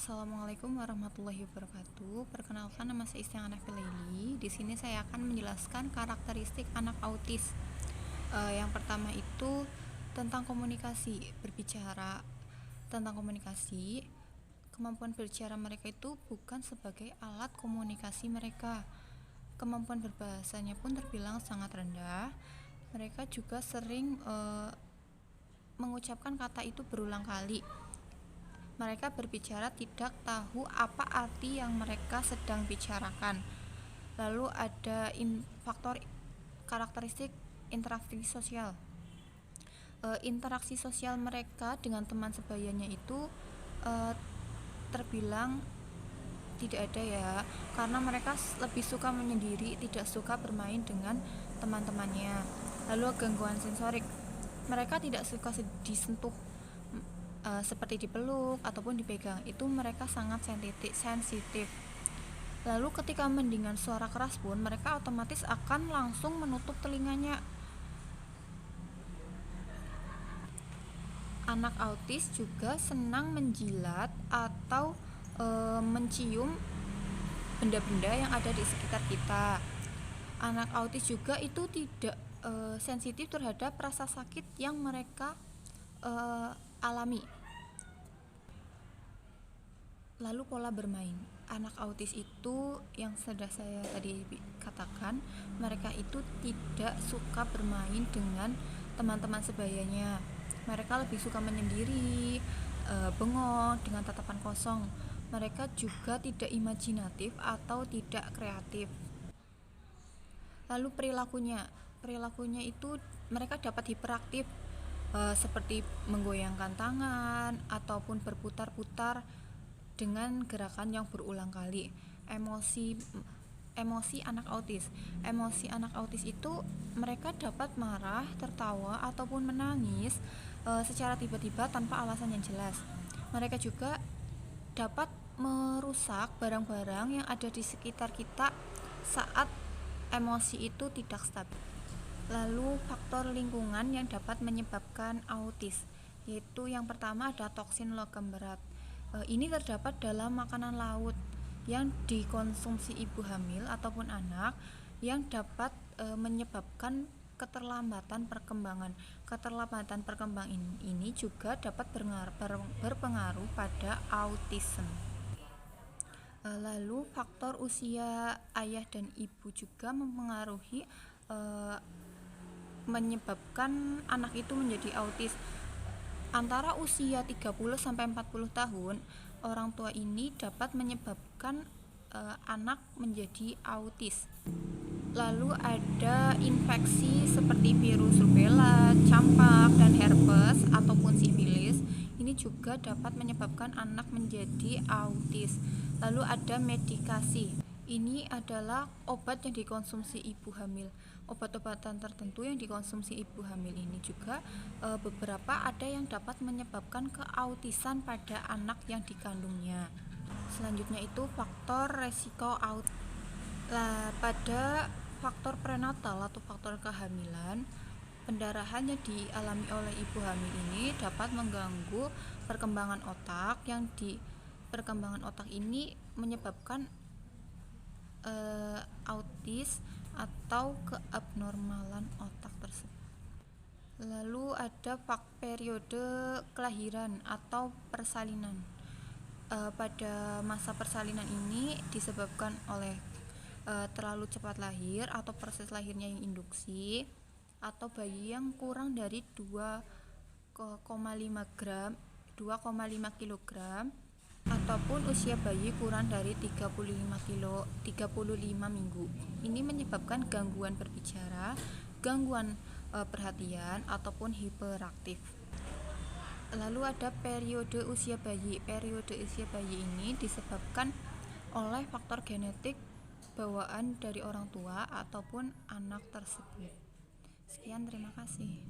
Assalamualaikum warahmatullahi wabarakatuh. Perkenalkan, nama saya Istiana Filaili. Di sini saya akan menjelaskan karakteristik anak autis. Yang pertama itu tentang komunikasi, berbicara tentang komunikasi. Kemampuan berbicara mereka itu bukan sebagai alat komunikasi mereka. Kemampuan berbahasanya pun terbilang sangat rendah. Mereka juga sering mengucapkan kata itu berulang kali. Mereka berbicara tidak tahu apa arti yang mereka sedang bicarakan. Lalu ada faktor karakteristik interaksi sosial. Interaksi sosial mereka dengan teman sebayanya itu terbilang tidak ada ya, karena mereka lebih suka menyendiri, tidak suka bermain dengan teman-temannya. Lalu gangguan sensorik, mereka tidak suka disentuh seperti dipeluk ataupun dipegang, itu mereka sangat sensitif. Lalu ketika mendengar suara keras pun mereka otomatis akan langsung menutup telinganya. Anak autis juga senang menjilat atau mencium benda-benda yang ada di sekitar kita. Anak autis juga itu tidak sensitif terhadap rasa sakit yang mereka alami. Lalu pola bermain, anak autis itu yang sudah saya tadi katakan, mereka itu tidak suka bermain dengan teman-teman sebayanya. Mereka lebih suka menyendiri, bengong dengan tatapan kosong. Mereka juga tidak imajinatif atau tidak kreatif. Lalu perilakunya itu mereka dapat hiperaktif, seperti menggoyangkan tangan ataupun berputar-putar dengan gerakan yang berulang kali. Emosi anak autis itu mereka dapat marah, tertawa ataupun menangis secara tiba-tiba tanpa alasan yang jelas. Mereka juga dapat merusak barang-barang yang ada di sekitar kita saat emosi itu tidak stabil. Lalu faktor lingkungan yang dapat menyebabkan autis, yaitu yang pertama ada toksin logam berat. Ini terdapat dalam makanan laut yang dikonsumsi ibu hamil ataupun anak, yang dapat menyebabkan keterlambatan perkembangan. Keterlambatan perkembangan ini juga dapat berpengaruh pada autism. Lalu faktor usia ayah dan ibu juga mempengaruhi menyebabkan anak itu menjadi autis. Antara usia 30 sampai 40 tahun, orang tua ini dapat menyebabkan anak menjadi autis. Lalu ada infeksi seperti virus rubella, campak, dan herpes ataupun sifilis. Ini juga dapat menyebabkan anak menjadi autis. Lalu ada medikasi. Ini adalah obat yang dikonsumsi ibu hamil. Obat-obatan tertentu yang dikonsumsi ibu hamil ini juga beberapa ada yang dapat menyebabkan keautisan pada anak yang dikandungnya. Selanjutnya itu faktor resiko autis. Pada faktor prenatal atau faktor kehamilan, pendarahan yang dialami oleh ibu hamil ini dapat mengganggu perkembangan otak, yang di perkembangan otak ini menyebabkan autis atau keabnormalan otak tersebut. Lalu ada periode kelahiran atau persalinan. Pada masa persalinan ini disebabkan oleh terlalu cepat lahir atau proses lahirnya yang induksi, atau bayi yang kurang dari 2,5 kg, ataupun usia bayi kurang dari 35 minggu. Ini menyebabkan gangguan berbicara, gangguan perhatian ataupun hiperaktif. Lalu ada periode usia bayi. Periode usia bayi ini disebabkan oleh faktor genetik bawaan dari orang tua ataupun anak tersebut. Sekian, terima kasih.